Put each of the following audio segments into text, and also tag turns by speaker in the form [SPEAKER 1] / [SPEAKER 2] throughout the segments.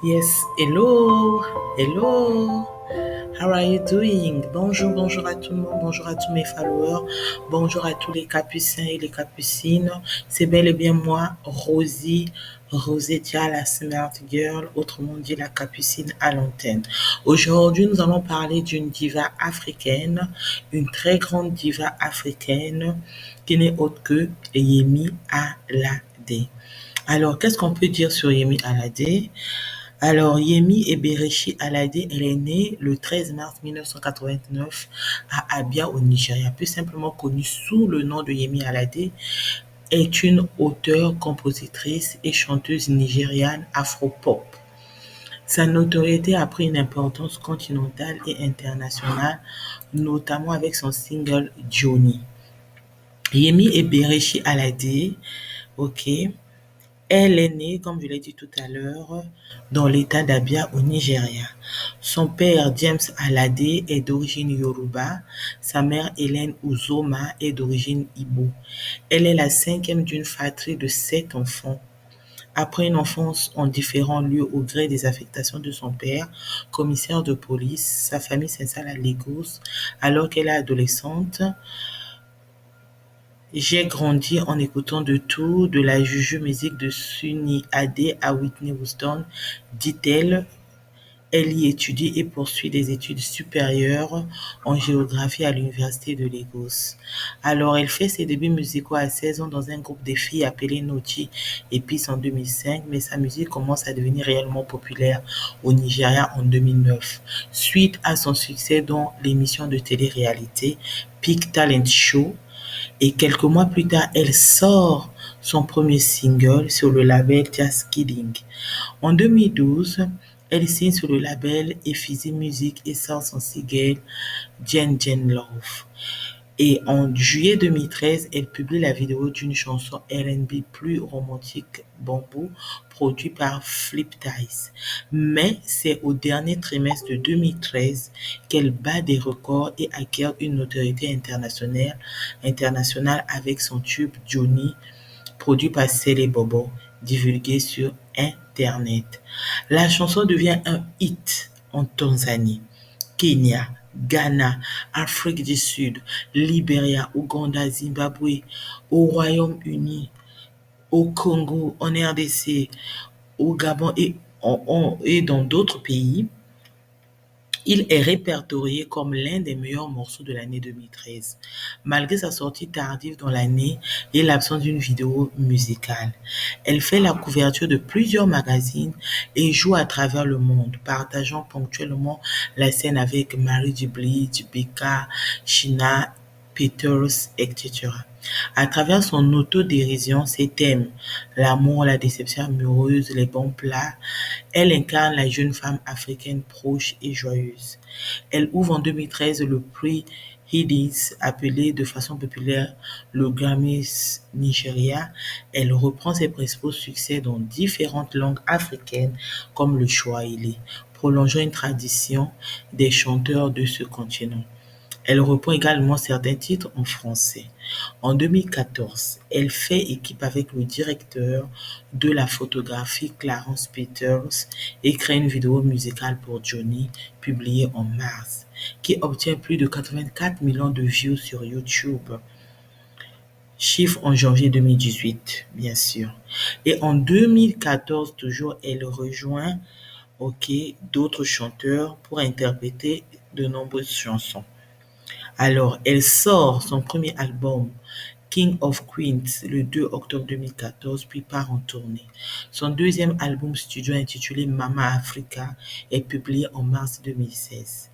[SPEAKER 1] Yes, hello, hello. How are you doing? Bonjour, bonjour à tout le monde, bonjour à tous mes followers, bonjour à tous les capucins et les capucines. C'est bel et bien moi, Rosie, Rosetia, la Smart Girl, autrement dit la capucine à l'antenne. Aujourd'hui, nous allons parler d'une diva africaine, une très grande diva africaine qui n'est autre que Yemi Alade. Alors, qu'est-ce qu'on peut dire sur Yemi Alade? Alors, Yemi Eberechi Alade, elle est née le 13 mars 1989 à Abia au Nigeria, plus simplement connue sous le nom de Yemi Alade, est une auteure, compositrice et chanteuse nigériane afro-pop. Sa notoriété a pris une importance continentale et internationale, notamment avec son single Johnny. Yemi Eberechi Alade, ok, elle est née, comme je l'ai dit tout à l'heure, dans l'état d'Abia au Nigeria. Son père, James Alade, est d'origine Yoruba. Sa mère, Hélène Uzoma, est d'origine Igbo. Elle est la cinquième d'une fratrie de 7 enfants. Après une enfance en différents lieux au gré des affectations de son père, commissaire de police, sa famille s'installe à Lagos alors qu'elle est adolescente. J'ai grandi en écoutant de tout, de la juju musique de Sunny Ade à Whitney Houston, dit-elle. Elle y étudie et poursuit des études supérieures en géographie à l'université de Lagos. Alors, elle fait ses débuts musicaux à 16 ans dans un groupe de filles appelé Naughty Epic en 2005, mais sa musique commence à devenir réellement populaire au Nigeria en 2009, suite à son succès dans l'émission de télé-réalité Peak Talent Show, et quelques mois plus tard, elle sort son premier single sur le label Just Kidding. En 2012, elle signe sur le label Effizi Music et sort son single Jen Jen Love. Et en juillet 2013, elle publie la vidéo d'une chanson R&B plus romantique, Bamboo, produite par Flip Ties. Mais c'est au dernier trimestre de 2013 qu'elle bat des records et acquiert une notoriété internationale avec son tube Johnny, produit par Sele Bobo, divulgué sur Internet. La chanson devient un hit en Tanzanie, Kenya, Ghana, Afrique du Sud, Libéria, Ouganda, Zimbabwe, au Royaume-Uni, au Congo, en RDC, au Gabon et dans d'autres pays. Il est répertorié comme l'un des meilleurs morceaux de l'année 2013, malgré sa sortie tardive dans l'année et l'absence d'une vidéo musicale. Elle fait la couverture de plusieurs magazines et joue à travers le monde, partageant ponctuellement la scène avec Mary J. Blige, Becca, Sheena Peters, etc. À travers son autodérision, ses thèmes, l'amour, la déception amoureuse, les bons plats, elle incarne la jeune femme africaine proche et joyeuse. Elle ouvre en 2013 le prix Headies, appelé de façon populaire le Grammys Nigeria. Elle reprend ses principaux succès dans différentes langues africaines comme le Swahili, prolongeant une tradition des chanteurs de ce continent. Elle reprend également certains titres en français. En 2014, elle fait équipe avec le directeur de la photographie Clarence Peters et crée une vidéo musicale pour Johnny, publiée en mars, qui obtient plus de 84 millions de views sur YouTube. Chiffre en janvier 2018, bien sûr. Et en 2014, toujours, elle rejoint ok, d'autres chanteurs pour interpréter de nombreuses chansons. Alors, elle sort son premier album, King of Queens, le 2 octobre 2014, puis part en tournée. Son deuxième album studio intitulé Mama Africa est publié en mars 2016.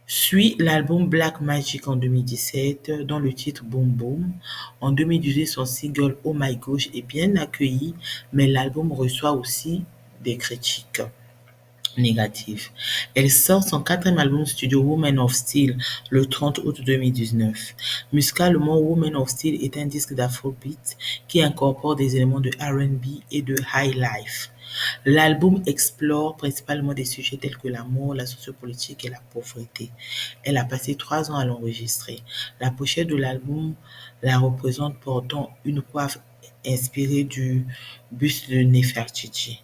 [SPEAKER 1] Suit l'album Black Magic en 2017, dont le titre Boom Boom. En 2018, son single Oh My Gosh est bien accueilli, mais l'album reçoit aussi des critiques négative. Elle sort son quatrième album studio Woman of Steel le 30 août 2019. Musicalement, Woman of Steel est un disque d'afrobeat qui incorpore des éléments de R&B et de high life. L'album explore principalement des sujets tels que l'amour, la sociopolitique et la pauvreté. Elle a passé 3 ans à l'enregistrer. La pochette de l'album la représente portant une coiffe inspiré du buste de Nefertiti.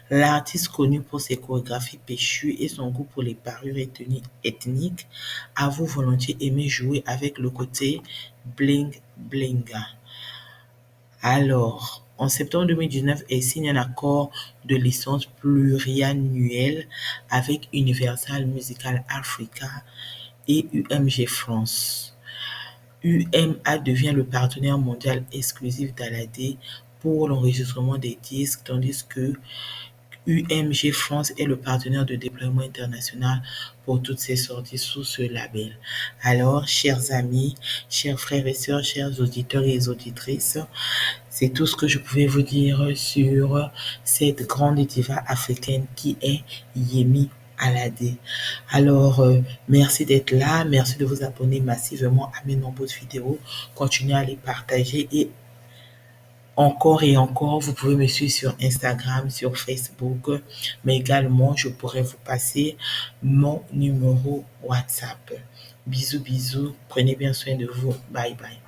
[SPEAKER 1] L'artiste, connu pour ses chorégraphies péchues et son goût pour les parures et tenues ethniques, avoue volontiers aimer jouer avec le côté bling blinga. Alors, en septembre 2019, elle signe un accord de licence pluriannuel avec Universal Musical Africa et UMG France. UMA devient le partenaire mondial exclusif d'Aladé pour l'enregistrement des disques, tandis que UMG France est le partenaire de déploiement international pour toutes ses sorties sous ce label. Alors, chers amis, chers frères et sœurs, chers auditeurs et auditrices, c'est tout ce que je pouvais vous dire sur cette grande diva africaine qui est Yemi Alade. Alors, merci d'être là, merci de vous abonner massivement à mes nombreuses vidéos, continuez à les partager encore et encore, vous pouvez me suivre sur Instagram, sur Facebook, mais également, je pourrais vous passer mon numéro WhatsApp. Bisous, bisous, prenez bien soin de vous. Bye bye.